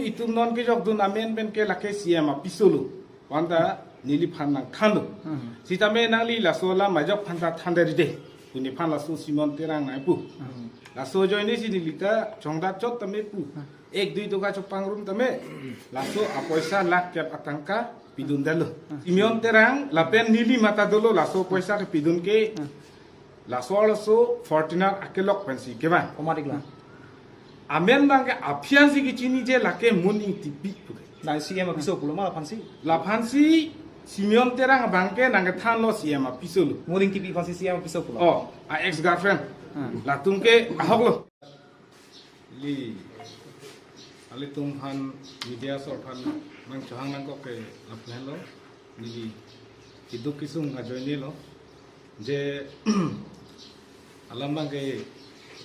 itu non ke jok dun amen ben ke lake siama pisulu wanda nili phan nang thandu sitame nang li la sola majok phan ta thande de kuni phan la su simon terang nai pu la so join ni nilita chongda chot tame pu ek dui toka chopang rum tame la so apoisa lak kep atangka pidun dalo simon terang la pen nili mata dolo la so poisa ke pidun ke la so fortunar akelok pensi ke ba Komatik lah. amen bang ke apian si ki chini je lake muning tipi pu Nah CM episode puluh malah fansi. la phansi simon terang bang ke nang ke than lo siama pisulu Muring TV fansi CM episode puluh. oh a ex girlfriend la tum ke ahok lo li ale tum han media sor han nang chhang nang ko ke aplan lo ni kiduk kisung ga join lo je alam bang ke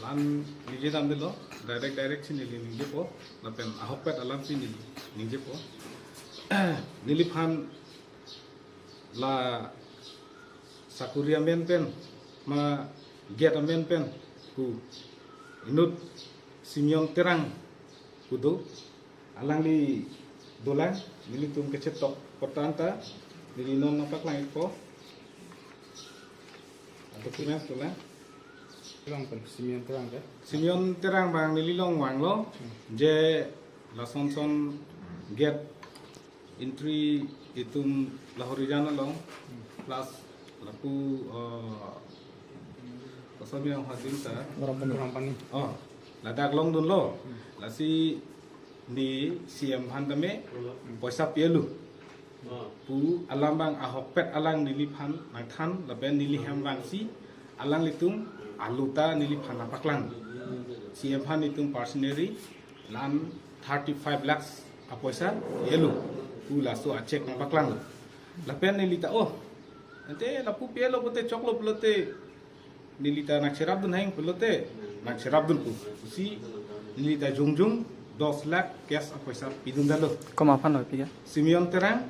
lan nije dam dilo direct sini nije po la pen ahok pet alam sini nije po niliphan la sakuria men pen ma get amen pen ku inut simyon terang kudo alang li dolan nili tum ke cetok portanta nili non napak lang po atau kinas dolan Lang pen simian terang ke? simyon terang bang nili long wang lo je la son get entry itum lahorijana long plus laku kasami yang hadir ta Kurang pani. oh ladak long dun lo la si ni siam handame poisa pielu pu alam bang ahok pet alang nili phan nang than la ben nili ham bang si alang litum aluta nili phan apaklang siam phan itum personally lan 35 lakhs apoisa elu pu la so achek nang paklang la pen nili ta oh ante la pu pielo bote choklo pelote nilita nak serap dun hang pelote nak serap dun pu si nilita jungjung 10 lakh cash apoisa pidun dalo Koma fan lo piga. Simeon terang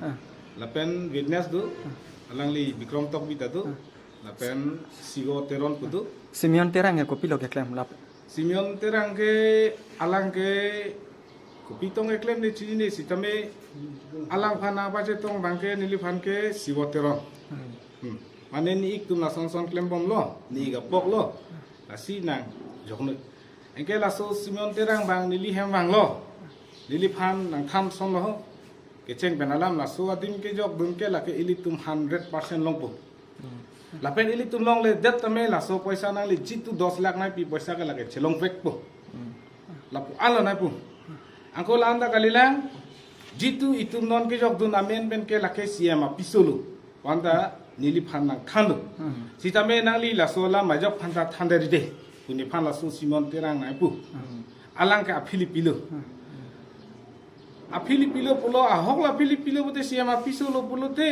la pen witness du alang li bikrom tok bita du la pen sigo teron kudu Simeon terang ya kopi lo ke klaim lap. Simeon terang ke alang ke kupitong eklem ni chini ni sitame alang phana ba je tong bangke nili phan ke sigo teron mane ni ik tum la son klem bom lo ni ga pok lo la si nang jokno engke la so Simeon terang bang nili hem bang lo nili phan nang tham son lo ke cheng benalam la so adim ke jok dun ke la ke ilitum 100% long po la pen ilitum long le det tame la so poisa nang le jitu 10 lakh nai pi poisa ke la ke chelong pek po la pu ala nai pu angko la anda kalilang jitu itum non ke jok dun amen ben ke la ke siama pisulu wanda nili phan nang thandu sitame nang li la so la majok phan ta thande de kuni phan la su simon terang nai pu alang ka filipilo a filipilo pulo a hok la filipilo bote siama pisulu pulo te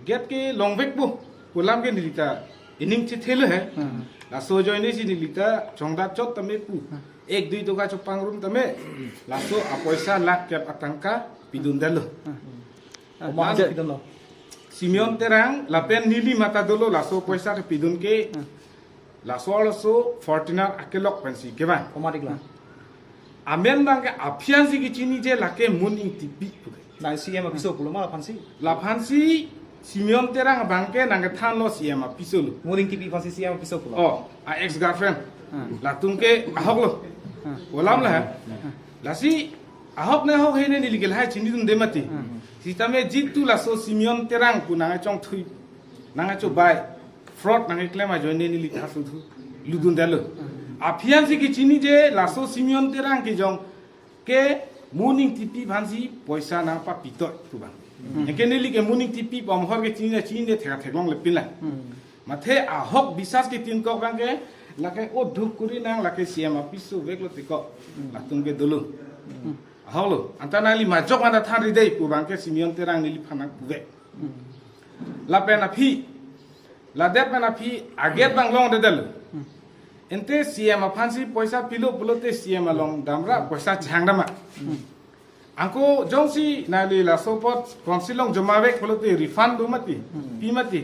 get ke longvek bu pulam ke nilita ining chi thele hai la so join ni nilita chongda chot tame pu ek dui toka chopang rum tame la so apoisa lak kep atangka pidun dalo Komatik kita lo. Simeon terang la pen nili mata dolo la so poisa ke pidun ke la so fortunar akelok pensi ke ba Komatik lah. amen bang ke apian si ki chini je lake muning tipi pu Nah CM episode puluh malah fansi. la phansi Simeon terang bang ke nang ke than lo siama pisulu Muring TV fansi CM episode puluh. oh a ex girlfriend la tum ke ahok lo bolam la la si ahok ne hok hene ni ligel hai chini dum demati sitame jitu la so Simeon terang pu nang chong thui nang cho bai fraud nang claim a join ni li thasu thu ludun dalo apian si ki chini je la so Simeon terang ki jong ke morning tipi phansi poisa na pa pito tu bang ke ne li ke morning tipi pom hor ke chini de theka thekong le pila mathe ahok bisas ki tin ko bang ke la ke o dhuk kuri nang la ke siama pisu veklo tiko la tum ke dulu aholo antana li majok anda thari dei pu bang ke Simeon terang ni li phana puve la pena phi la det pena phi aget bang long de dal ente siama phansi poisa pilo pulote siama long damra poisa changdama angko jongsi na li la sopot konsilong jomawek pulote refund do mati pi mati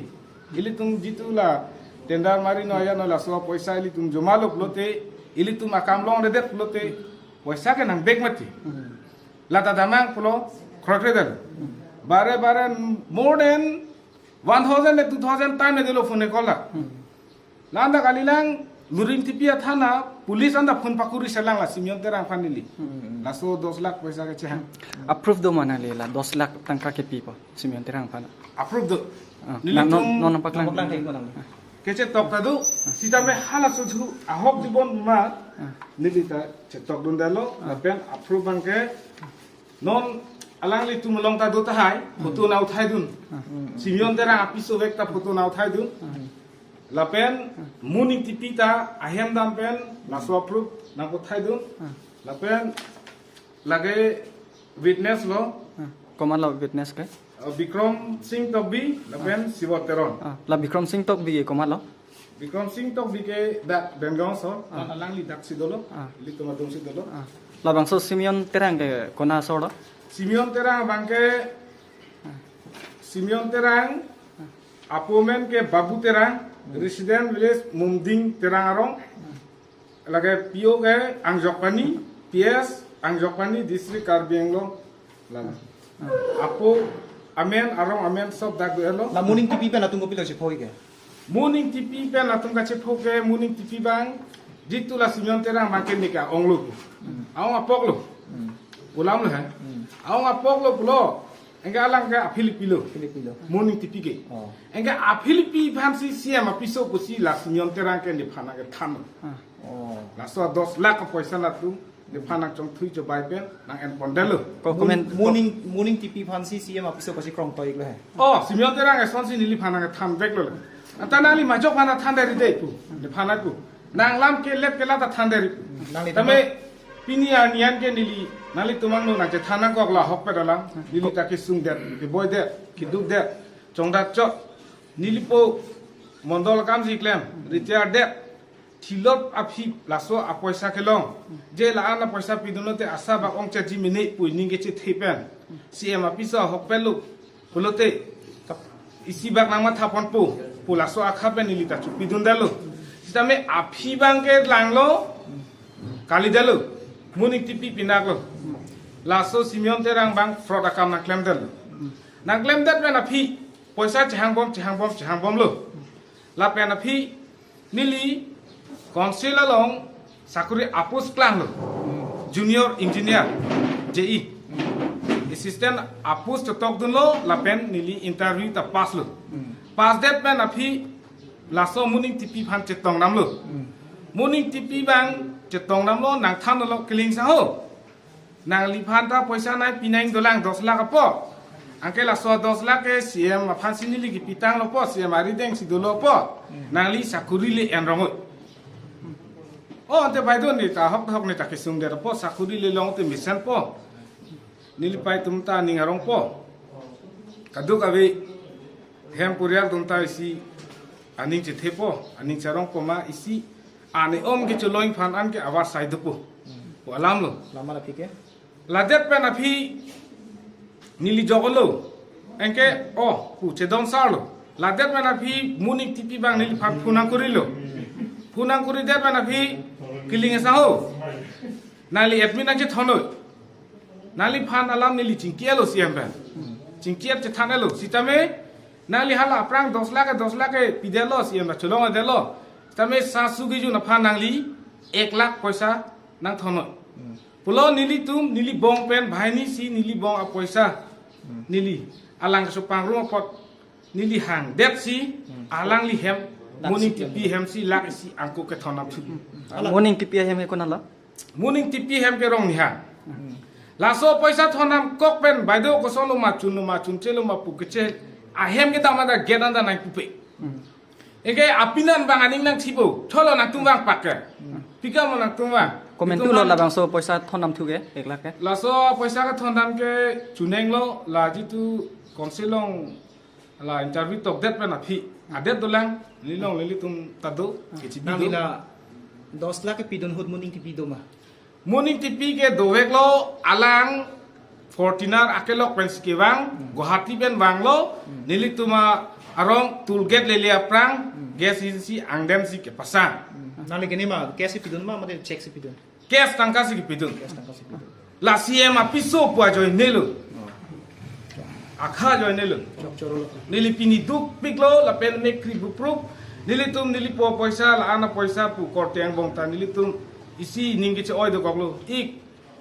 ili tum jitu la tendar mari no ya no la so poisa ili tum jomalo pulote ili tum akam long de det pulote poisa ke nang beg mati lata damang pulo krokredal bare more than 1000 and 2000 time dilo phone call la landa kalilang luring tipia thana police anda phone pakuri selang la simion terang fanili la so 2 lakh paisa ke chang approve do mana le la 10 lakh tangka ke pi po simion terang pana approve do non nampak lang kece tok tadu sita me hala so thu ahok dibon ma nilita cetok dun dalo lapen approve bangke non alang li tumulong tadu tahai foto na uthai dun simion terang apiso vekta foto na uthai dun lapen muning tipita ahem dam pen laso approve na uthai dun lapen lage witness lo koman lo witness ke Bikram Singh Tokbi lapen Siwa Teron la Bikram Singh tok bi koman lo Bikram Singh Tokbi ke dak Bengaw so alang li dak sidolo li tomatung sidolo la bangso simion terang ke kona sodo Simeon terang bangke Simeon terang apomen ke Babu terang resident village Mumding terang arong lage PO ke Angjokpani PS Angjokpani district Karbi Anglong lala apo amen arong amen sob dak elo la morning tv pe na tungo pilo si phoi ke morning TV pen atung kache phoke morning TV bang jitula Simeon terang bangke nika onglu awang apok lo ulam lo hai awang apok lo pulo enga alang ke Filipino morning TV ke enga Filipi phansi siam apiso kusi la Simeon terang ke ni phana ke tham la so 10 lakh paisa na tu ni phana chong thui jo bai pen nang en pondelo ko comment morning TV fancy CM episode kasi krong toy le Simeon terang e sonsi nili phana ke tham vek lo antanali majok phana tham dari dei pu ni phana ku nang lam ke let ke la ta tham dari tame pinia nian ke nili nali tumang no na je thana ko la hok pe dalang nili ta ke sung der ke boy der ki duk der chongda chok nili po mondol kam ji klem retire der thilot aphi laso apoisa ke long je la ana paisa pidunote asa ba ong cha ji mine pu ninge che thepen cm apisa hok pe lu pulote isi bak nama thapon pu laso akha pe nili ta chu pidun dalo sitame aphi bangke langlo kali dalo munik tipi pinaklo laso Simeon terang bang fraud akam na claim del na phi poisa chhang bom lo la pe na phi nili council along sakuri apus klang lo junior engineer JE assistant apus tok dun lo la pen nili interview ta pass lo pass that pe na phi laso munik tipi phan chetong nam lo munik tipi bang chetong nam lo nang tham lo kling sa ho nang li phan ta paisa nai pinang dolang 10 lakh po angke la so 10 lakh ke CM phan sinili ki pitang lo po CM ari deng si dolo po nang li sakuri le en rong ante bai don ni ta hok ni ta ki sung der po sakuri le long te mission po nili pai tum ta ning arong po kaduk ave hem purial tum ta isi aning che the po aning charong po ma isi ane om ke chuloing phan an ke awar sai do po alam lo lama la pike ladet pe na phi nili jogolo enke pu chedong sarlo ladet pe na phi munik tipi bang nili phan phunang kuri det pe na phi kiling sa ho nali admin an che thono nali phan alam nili chingkielo siam ben chingkiet che thanelo sitame nali hala prang 10 lakh pidelo siam na cholong delo tame sasu gi ju na phan nangli 1 lakh paisa nang thono pulo nili tum nili bong pen bhaini si nili bong a paisa nili alang so pangru pot nili hang det si alang li hem morning tipi hem si lak si angko ke thonam thu morning tv hem he kona la morning tipi hem ke rong ni ha laso paisa thonam kok pen baido ko solo ma chun chelo ma pu ke che a hem ke tamada gedanda nai pu pe ege apinan bang aning nang thibo tholo nang tumwang pakke pikam nang tumwang comment tu lo la bangso paisa thonam thu ke 1 lakh ke laso paisa ka thondam ke chuneng lo la ji tu konselong la interview tok det pe na phi adet dolang lilong lili tum tado ke chi nang lila 10 lakh pidon hut morning TV do ma morning TV ke dowek lo alang Fortuner akelok pen skiwang Guwahati pen banglo nili tuma arong toolgate lelia prang gas agency angdem si ke pasang nang le gene ma cash pidon ma mate check si pidon gas tangka si pidun la CM piso pua joy nelo akha joy nelo nili pini duk piklo la pen mek kri bupruk nili tum nili po poisa la ana poisa pu korteng bong ta nili tum isi ningi che oi do koklo ik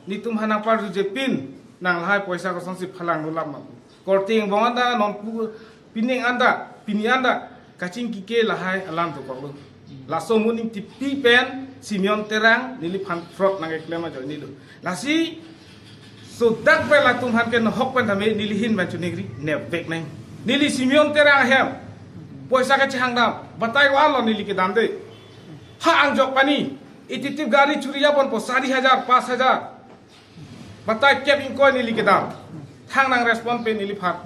ni tum hana par ju je pin nang lai poisa ko song si phalang lam ma korteng bong anda non pu pining anda pini anda kacing kike la hai alam do koklo la so muning ti pi pen Simeon terang nili phan frot nang eklema joy nilo la si so dak pe la tum han ken hok pen thame nili hin ban chu negri ne vek nang nili Simeon terang hem poisa ka chang dam batai wa lo nili ke dam de ha ang jok pani ititip gari churiya pon po 4000 5000 batai kep in koi nili ke dam thang nang respond pe nili phat